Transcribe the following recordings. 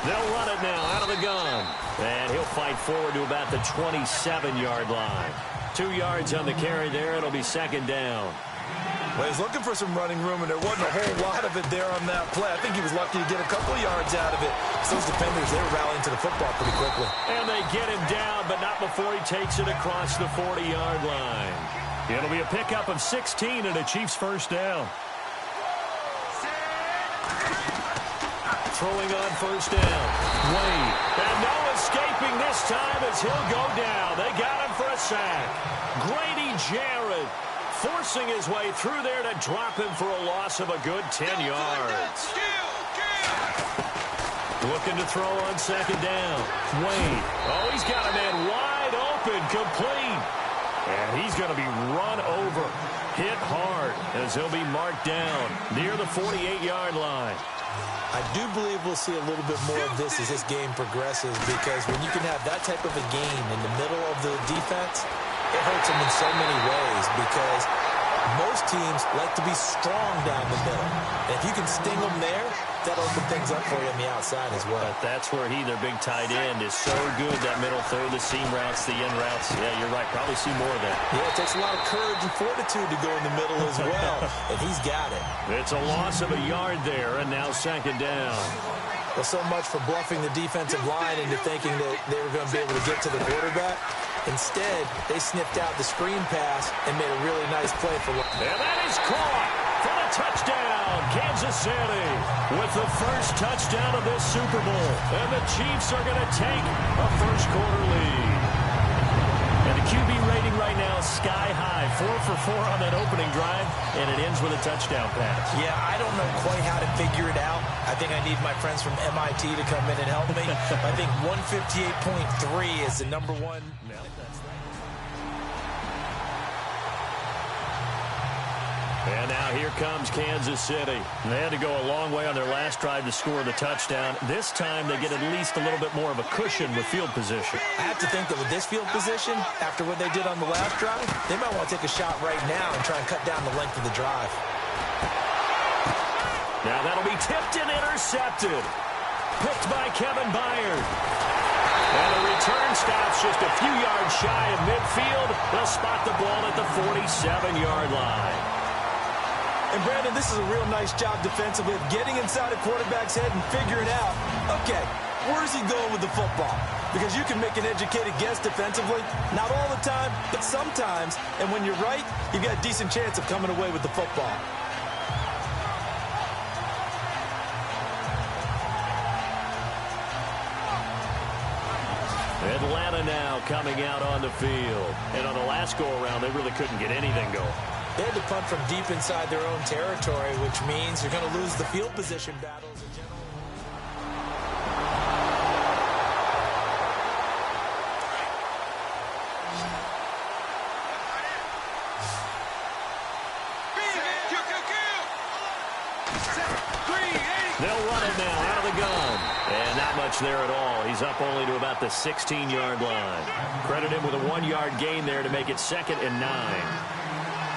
They'll run it now out of the gun. And he'll fight forward to about the 27-yard line. 2 yards on the carry there. It'll be second down. Well, he was looking for some running room, and there wasn't a whole lot of it there on that play. I think he was lucky to get a couple of yards out of it. Those defenders, they were rallying to the football pretty quickly. And they get him down, but not before he takes it across the 40-yard line. It'll be a pickup of 16 and a Chiefs first down. Throwing on first down. Wade. And no escaping this time as he'll go down. They got him for a sack. Grady Jarrett forcing his way through there to drop him for a loss of a good 10 yards. Looking to throw on second down. Wade. Oh, he's got a man wide open, complete. And he's going to be run over, hit hard, as he'll be marked down near the 48-yard line. I do believe we'll see a little bit more of this as this game progresses, because when you can have that type of a game in the middle of the defense, it hurts them in so many ways, because most teams like to be strong down the middle. And if you can sting them there, that'll open things up for you on the outside as well. But that's where their big tight end, is so good, that middle third, the seam routes, the in routes. Yeah, you're right. Probably see more of that. Yeah, it takes a lot of courage and fortitude to go in the middle as well, and he's got it. It's a loss of a yard there, and now second down. Well, so much for bluffing the defensive line into thinking that they were going to be able to get to the quarterback. Instead, they sniffed out the screen pass and made a really nice play for one. And that is caught for the touchdown. Kansas City with the first touchdown of this Super Bowl. And the Chiefs are going to take a first-quarter lead. And the QB rating right now is sky high. 4 for 4 on that opening drive, and it ends with a touchdown pass. Yeah, I don't know quite how to figure it out. I think I need my friends from MIT to come in and help me. I think 158.3 is the number one. And now here comes Kansas City. They had to go a long way on their last drive to score the touchdown. This time they get at least a little bit more of a cushion with field position. I have to think that with this field position, after what they did on the last drive, they might want to take a shot right now and try and cut down the length of the drive. Now that'll be tipped and intercepted. Picked by Kevin Byard. And the return stops just a few yards shy of midfield. They'll spot the ball at the 47-yard line. And, Brandon, this is a real nice job defensively of getting inside a quarterback's head and figuring out, okay, where's he going with the football? Because you can make an educated guess defensively, not all the time, but sometimes. And when you're right, you've got a decent chance of coming away with the football. Atlanta now coming out on the field. And on the last go-around, they really couldn't get anything going. They had to punt from deep inside their own territory, which means you're going to lose the field position battles in general. They'll run it now out of the gun. And not much there at all. He's up only to about the 16-yard line. Credit him with a 1-yard gain there to make it 2nd and 9.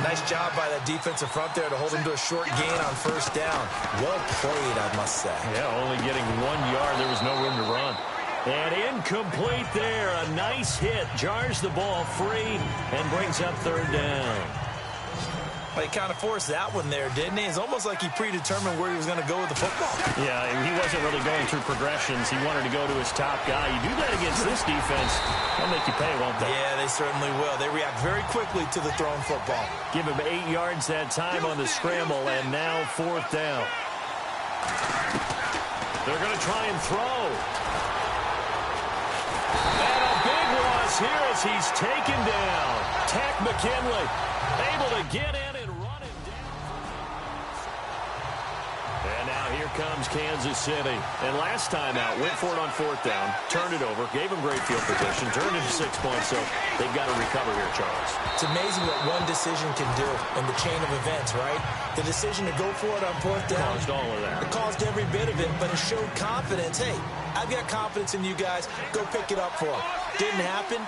Nice job by that defensive front there to hold him to a short gain on first down. Well played, I must say. Yeah, only getting 1 yard. There was no room to run. And incomplete there. A nice hit. Jars the ball free and brings up 3rd down. Well, he kind of forced that one there, didn't he? It's almost like he predetermined where he was going to go with the football. Yeah, he wasn't really going through progressions. He wanted to go to his top guy. You do that against this defense, they'll make you pay, won't they? Yeah, they certainly will. They react very quickly to the thrown football. Give him 8 yards that time on the scramble, and now 4th down. They're going to try and throw. And a big loss here as he's taken down. Tack McKinley able to get in and run him down. And now here comes Kansas City. And last time out, went for it on 4th down, turned it over, gave him great field position, turned it to 6 points, so they've got to recover here, Charles. It's amazing what one decision can do in the chain of events, right? The decision to go for it on 4th down. Caused all of that. It caused every bit of it, but it showed confidence. Hey, I've got confidence in you guys. Go pick it up for them. Didn't happen.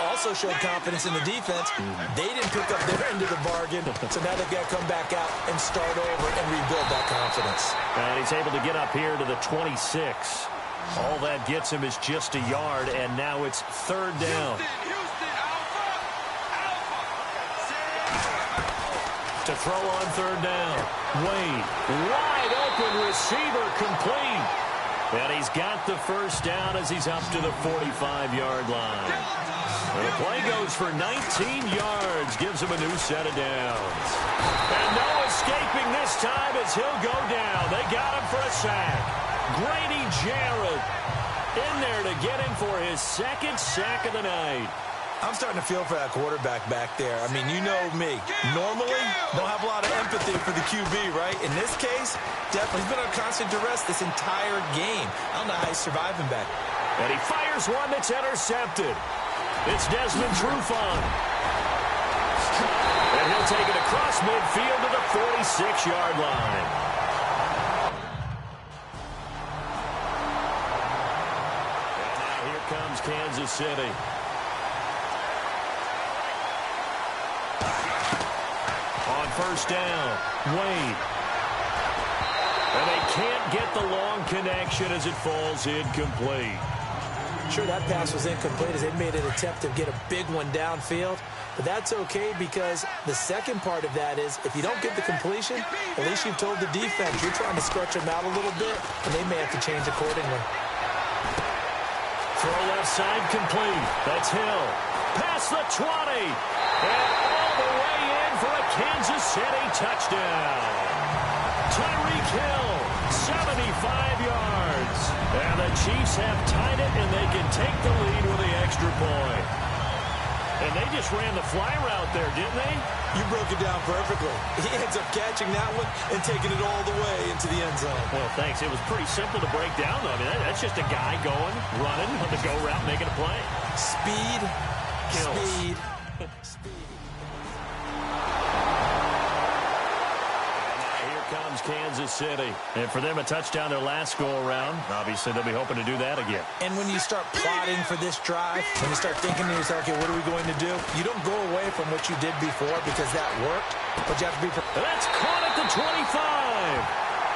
Also showed confidence in the defense. They didn't pick up their end of the bargain, so now they've got to come back out and start over and rebuild that confidence. And he's able to get up here to the 26. All that gets him is just a yard, and now it's third down. To throw on third down. Wade, wide open receiver, complete. And he's got the first down as he's up to the 45-yard line. And the play goes for 19 yards, gives him a new set of downs. And no escaping this time as he'll go down. They got him for a sack. Grady Jarrett in there to get him for his second sack of the night. I'm starting to feel for that quarterback back there. I mean, you know me. Normally, don't have a lot of empathy for the QB, right? In this case, definitely he's been on constant duress this entire game. I don't know how he's surviving back. And he fires one that's intercepted. It's Desmond Trufant. And he'll take it across midfield to the 46-yard line. And now here comes Kansas City. On first down, Wade. And they can't get the long connection as it falls incomplete. Sure, that pass was incomplete as they made an attempt to get a big one downfield. But that's okay because the second part of that is if you don't get the completion, at least you've told the defense you're trying to stretch them out a little bit, and they may have to change accordingly. Throw left side complete. That's Hill. Past the 20. And all the way in for a Kansas City touchdown. Tyreek Hill, 75 yards. And the Chiefs have tied it, and they can take the lead with the extra point. And they just ran the fly route there, didn't they? You broke it down perfectly. He ends up catching that one and taking it all the way into the end zone. Well, thanks. It was pretty simple to break down, though. I mean, that's just a guy going, running on the go route, making a play. Speed, kills. Speed, speed. Comes Kansas City. And for them, a touchdown their last go-around. Obviously, they'll be hoping to do that again. And when you start plotting for this drive, when you start thinking to yourself, okay, what are we going to do? You don't go away from what you did before because that worked, but you have to be prepared. That's caught at the 25.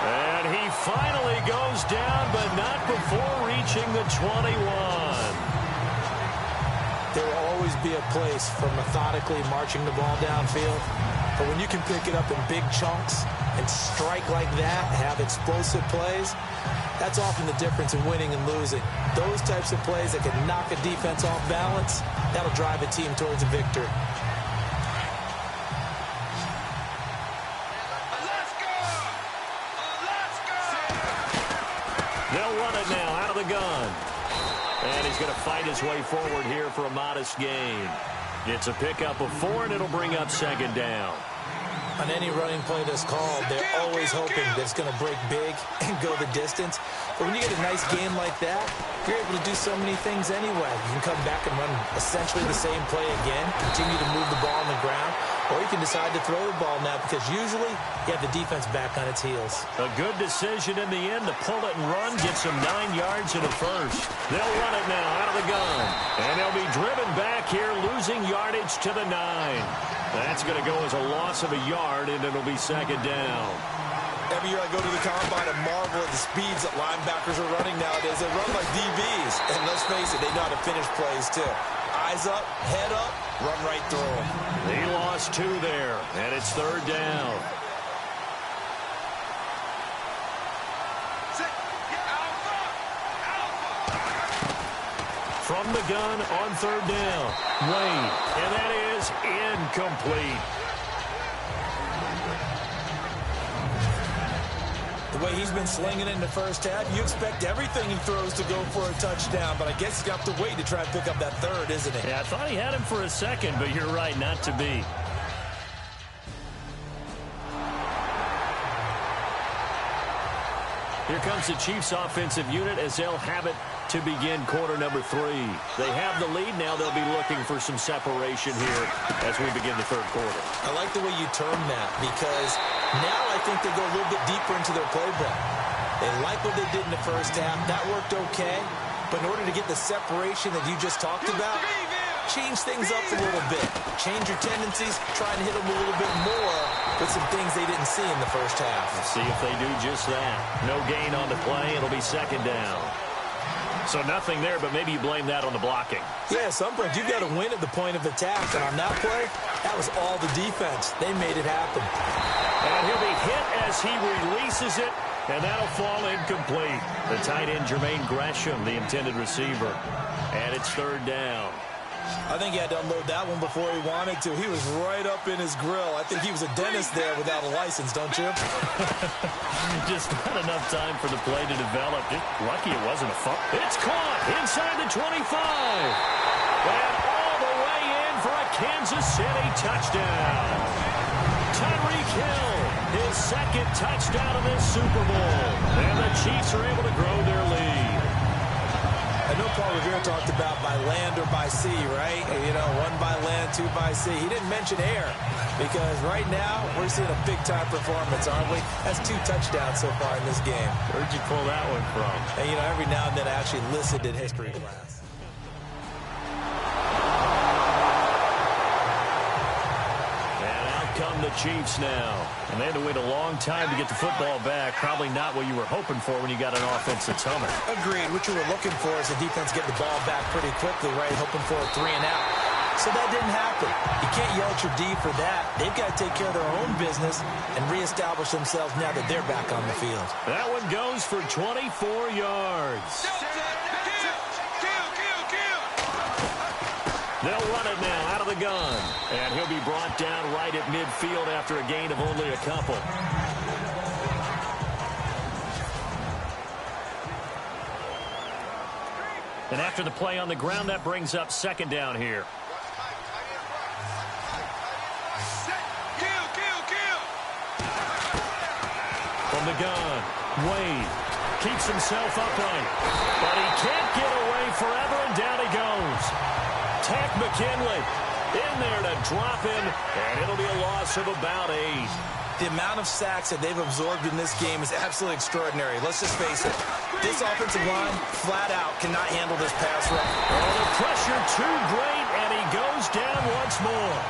And he finally goes down, but not before reaching the 21. There will always be a place for methodically marching the ball downfield. But when you can pick it up in big chunks and strike like that, have explosive plays, that's often the difference in winning and losing. Those types of plays that can knock a defense off balance, that'll drive a team towards a victory. They'll run it now out of the gun. And he's going to fight his way forward here for a modest gain. It's a pickup of 4, and it'll bring up second down. On any running play that's called, they're always hoping that it's going to break big and go the distance. But when you get a nice game like that, you're able to do so many things anyway. You can come back and run essentially the same play again, continue to move the ball on the ground, or you can decide to throw the ball now because usually you have the defense back on its heels. A good decision in the end to pull it and run, gets him 9 yards in a first. They'll run it now out of the gun. And they'll be driven back here, losing yardage to the 9. That's going to go as a loss of a yard, and it'll be second down. Every year I go to the combine and marvel at the speeds that linebackers are running nowadays. They run like DBs. And let's face it, they know how to finish plays too. Eyes up, head up, run right through them. He lost 2 there, and it's third down. From the gun on third down, Wade, and that is incomplete. The way he's been slinging it in the first half, you expect everything he throws to go for a touchdown, but I guess he's got to wait to try and pick up that third, isn't he? Yeah, I thought he had him for a second, but you're right, not to be. Here comes the Chiefs offensive unit as they'll have it to begin quarter number 3. They have the lead now. They'll be looking for some separation here as we begin the third quarter. I like the way you term that because now I think they go a little bit deeper into their playbook. They like what they did in the first half. That worked okay. But in order to get the separation that you just talked about, change things up a little bit. Change your tendencies. Try and hit them a little bit more with some things they didn't see in the first half. Let's see if they do just that. No gain on the play. It'll be second down. So nothing there, but maybe you blame that on the blocking. Yeah, at some point, you've got to win at the point of attack. And on that play, that was all the defense. They made it happen. And he'll be hit as he releases it, and that'll fall incomplete. The tight end, Jermaine Gresham, the intended receiver. And it's third down. I think he had to unload that one before he wanted to. He was right up in his grill. I think he was a dentist there without a license, don't you? Just not enough time for the play to develop. Just lucky it wasn't a fumble. It's caught inside the 25. And all the way in for a Kansas City touchdown. Tyreek Hill, his second touchdown of this Super Bowl. And the Chiefs are able to grow their lead. I know Paul Revere talked about by land or by sea, right? You know, one by land, two by sea. He didn't mention air because right now we're seeing a big-time performance, aren't we? That's 2 touchdowns so far in this game. Where'd you pull that one from? And, you know, every now and then I actually listened in history class. Come the Chiefs now. And they had to wait a long time to get the football back. Probably not what you were hoping for when you got an offense that's humming. Agreed. What you were looking for is the defense getting the ball back pretty quickly, right? Hoping for a 3 and out. So that didn't happen. You can't yell at your D for that. They've got to take care of their own business and reestablish themselves now that they're back on the field. That one goes for 24 yards. They'll run it now out of the gun. And he'll be brought down right at midfield after a gain of only a couple. And after the play on the ground, that brings up second down here. From the gun, Wade keeps himself upright. But he can't get away forever, and down he goes. Tack McKinley in there to drop him, and it'll be a loss of about 8. The amount of sacks that they've absorbed in this game is absolutely extraordinary. Let's just face it. This offensive line, flat out, cannot handle this pass rush. Oh, the pressure too great, and he goes down once more.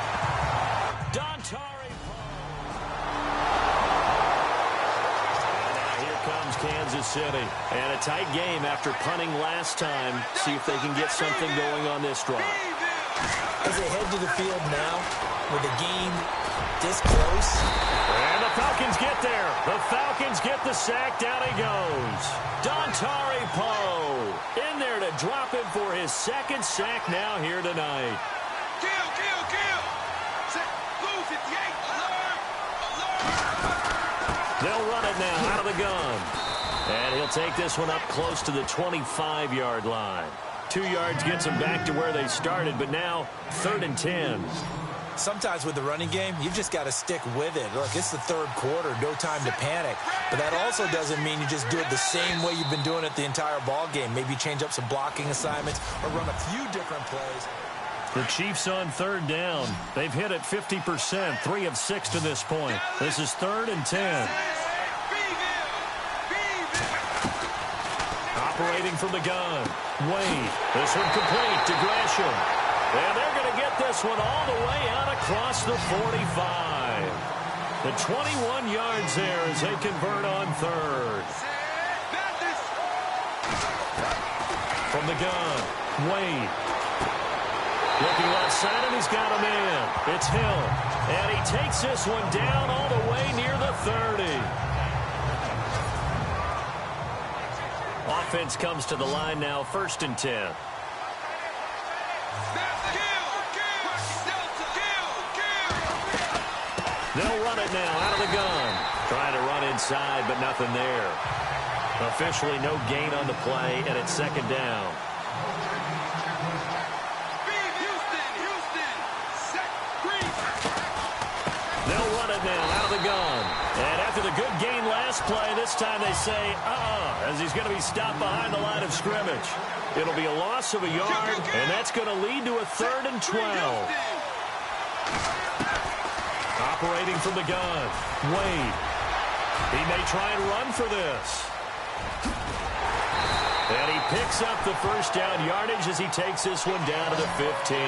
Kansas City. And a tight game after punting last time. See if they can get something going on this drive. As they head to the field now with a game this close. And the Falcons get there. The Falcons get the sack. Down he goes. Dontari Poe in there to drop him for his second sack now here tonight. Kill. Blue 58. Alert. They'll run it now out of the gun. And he'll take this one up close to the 25-yard line. 2 yards gets them back to where they started, but now 3rd and 10. Sometimes with the running game, you've just got to stick with it. Look, it's the 3rd quarter, no time to panic. But that also doesn't mean you just do it the same way you've been doing it the entire ball game. Maybe change up some blocking assignments or run a few different plays. The Chiefs on 3rd down. They've hit it 50%, 3 of 6 to this point. This is 3rd and 10. Operating from the gun. Wade. This one complete to Gresham. And they're going to get this one all the way out across the 45. The 21 yards there as they convert on 3rd. From the gun. Wade. Looking left side, and he's got a man. It's Hill. And he takes this one down all the way near the 30. Offense comes to the line now, 1st and 10. They'll run it now out of the gun. Trying to run inside, but nothing there. Officially no gain on the play, and it's 2nd down. They'll run it now out of the gun. And after the good gain last play, this time they say, as he's going to be stopped behind the line of scrimmage. It'll be a loss of a yard, and that's going to lead to a 3rd and 12. Operating from the gun, Wade. He may try and run for this. And he picks up the 1st down yardage as he takes this one down to the 15.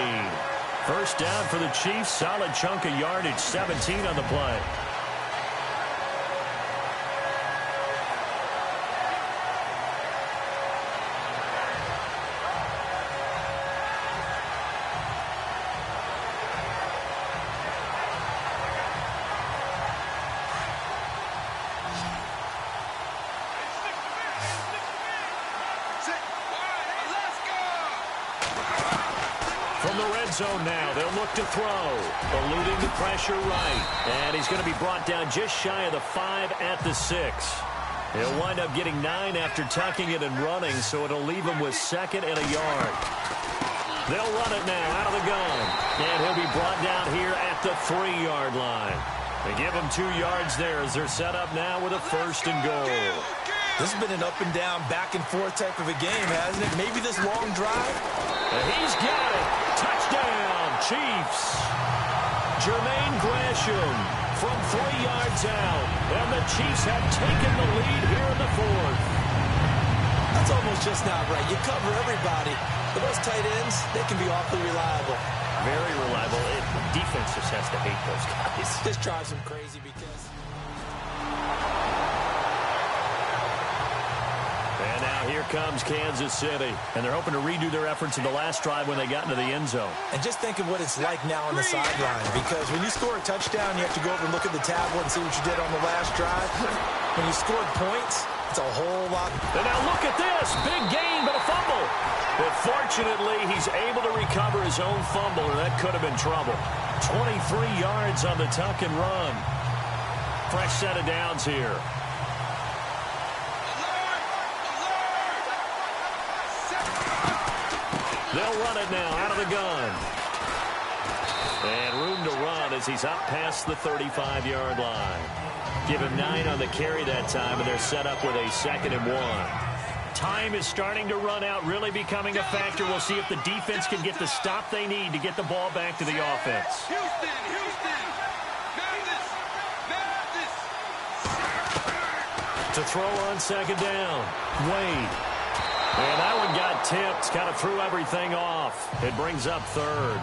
1st down for the Chiefs, solid chunk of yardage, 17 on the play. From the red zone now, they'll look to throw. Eluding the pressure right. And he's going to be brought down just shy of the 5 at the 6. He'll wind up getting 9 after tucking it and running, so it'll leave him with 2nd and a yard. They'll run it now out of the gun. And he'll be brought down here at the 3-yard line. They give him 2 yards there as they're set up now with a 1st and goal. This has been an up and down, back and forth type of a game, hasn't it? Maybe this long drive. And he's got it. Touchdown, Chiefs. Jermaine Gresham from 3 yards out. And the Chiefs have taken the lead here in the 4th. That's almost just not right. You cover everybody. But those tight ends, they can be awfully reliable. Very reliable. Defense just has to hate those guys. This drives them crazy because... And now here comes Kansas City. And they're hoping to redo their efforts in the last drive when they got into the end zone. And just think of what it's like now on the sideline. Because when you score a touchdown, you have to go over and look at the tablet and see what you did on the last drive. When you scored points, it's a whole lot. And now look at this. Big gain, but a fumble. But fortunately, he's able to recover his own fumble, and that could have been trouble. 23 yards on the tuck and run. Fresh set of downs here. They'll run it now out of the gun. And room to run as he's up past the 35-yard line. Give him 9 on the carry that time, and they're set up with a 2nd and 1. Time is starting to run out, really becoming a factor. We'll see if the defense can get the stop they need to get the ball back to the offense. Houston. To throw on 2nd down. Wade. And that one got tipped. Kind of threw everything off. It brings up 3rd.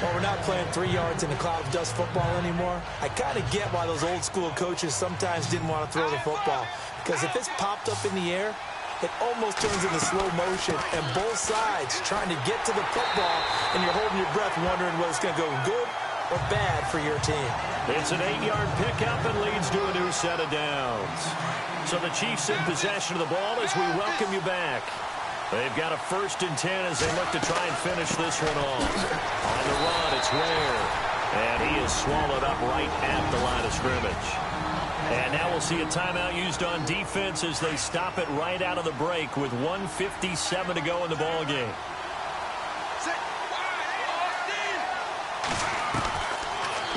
Well, we're not playing 3 yards in a cloud of dust football anymore. I kind of get why those old school coaches sometimes didn't want to throw the football. Because if it's popped up in the air, it almost turns into slow motion. And both sides trying to get to the football, and you're holding your breath wondering whether it's going to go good or bad for your team. It's an 8-yard pickup and leads to a new set of downs. So the Chiefs in possession of the ball as we welcome you back. They've got a 1st and 10 as they look to try and finish this one off. On the run, it's Ware. And he is swallowed up right at the line of scrimmage. And now we'll see a timeout used on defense as they stop it right out of the break with 1:57 to go in the ball game.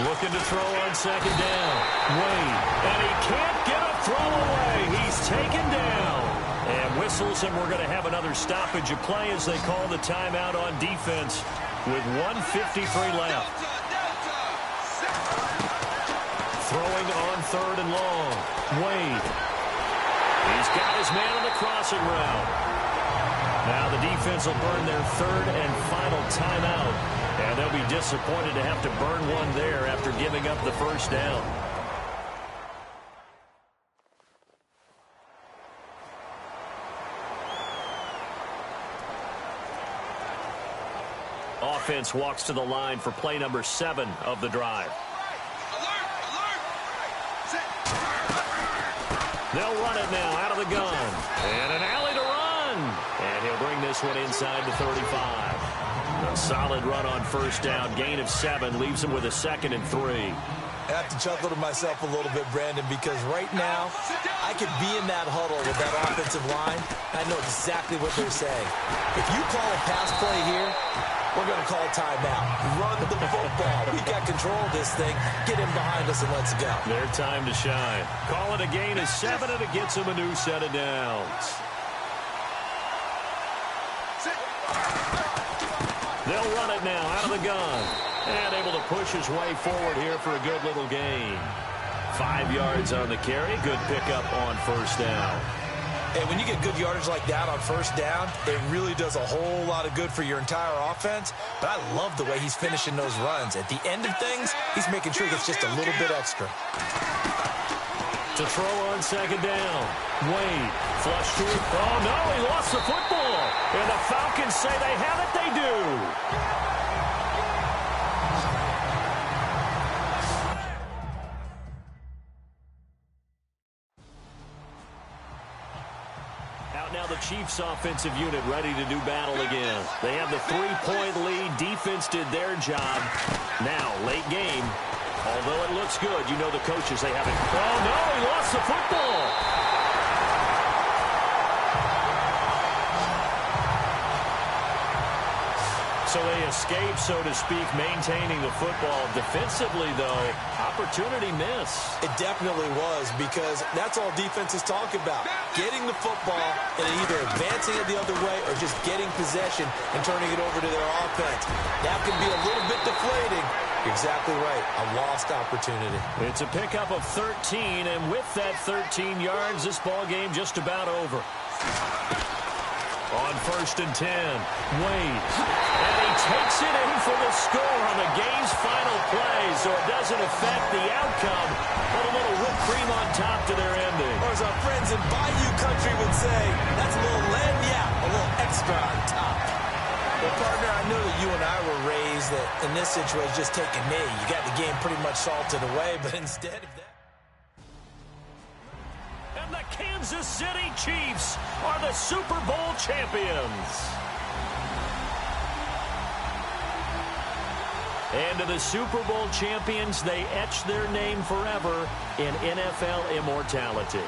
Looking to throw on 2nd down. Wade. And he can't get a throw away. He's taken down. And whistles, and we're going to have another stoppage of play as they call the timeout on defense with 1:53 left. Throwing on 3rd and long. Wade. He's got his man on the crossing route. Now the defense will burn their 3rd and final timeout. And they'll be disappointed to have to burn one there after giving up the 1st down. Offense walks to the line for play number 7 of the drive. They'll run it now out of the gun. And an alley to run. And he'll bring this one inside the 35. A solid run on 1st down. Gain of 7 leaves him with a 2nd and 3. I have to chuckle to myself a little bit, Brandon, because right now I could be in that huddle with that offensive line. I know exactly what they're saying. If you call a pass play here, we're going to call a timeout. Run the football. We got control of this thing. Get him behind us and let's go. Their time to shine. Call it a gain of 7, and it gets him a new set of downs. They'll run it now out of the gun. And able to push his way forward here for a good little gain. 5 yards on the carry. Good pickup on 1st down. And when you get good yardage like that on 1st down, it really does a whole lot of good for your entire offense. But I love the way he's finishing those runs. At the end of things, he's making sure he gets just a little bit extra. To throw on 2nd down. Wade. Flush to it. Oh, no, he lost the football. And the Falcons say they have it. They do. Out now the Chiefs offensive unit ready to do battle again. They have the 3-point lead. Defense did their job. Now, late game. Although it looks good, you know the coaches, they haven't. Oh, no, he lost the football. So they escape, so to speak, maintaining the football. Defensively, though, opportunity miss. It definitely was, because that's all defenses talk about. Getting the football and either advancing it the other way or just getting possession and turning it over to their offense. That can be a little bit deflating. Exactly right. A lost opportunity. It's a pickup of 13, and with that 13 yards, this ball game just about over. On 1st and 10, Wade. And he takes it in for the score on the game's final play, so it doesn't affect the outcome, but a little whipped cream on top to their ending. Or as our friends in Bayou Country would say, that's a little lagniappe, a little extra on top. Well, partner, I know that you and I were raised that in this situation, just take a knee. You got the game pretty much salted away, but instead of that... And the Kansas City Chiefs are the Super Bowl champions. And to the Super Bowl champions, they etch their name forever in NFL immortality.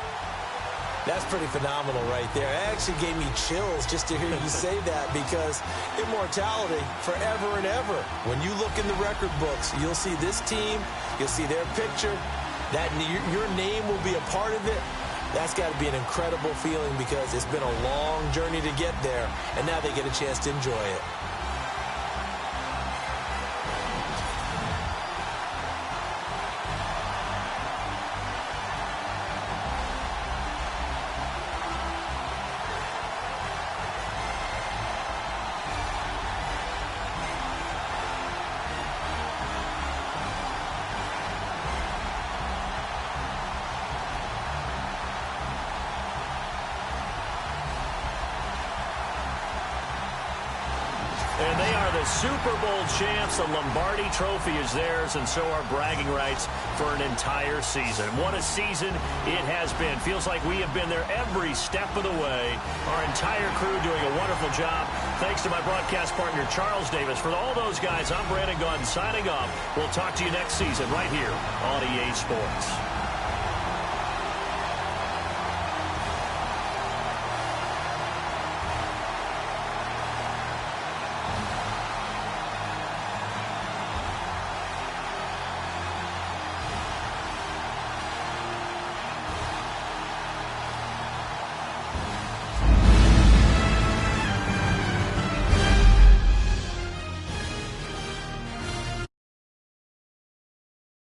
That's pretty phenomenal right there. It actually gave me chills just to hear you say that, because immortality forever and ever. When you look in the record books, you'll see this team, you'll see their picture, that your name will be a part of it. That's got to be an incredible feeling, because it's been a long journey to get there, and now they get a chance to enjoy it. And they are the Super Bowl champs. The Lombardi Trophy is theirs, and so are bragging rights for an entire season. What a season it has been. Feels like we have been there every step of the way. Our entire crew doing a wonderful job. Thanks to my broadcast partner, Charles Davis. For all those guys, I'm Brandon Gaudin signing off. We'll talk to you next season right here on EA Sports.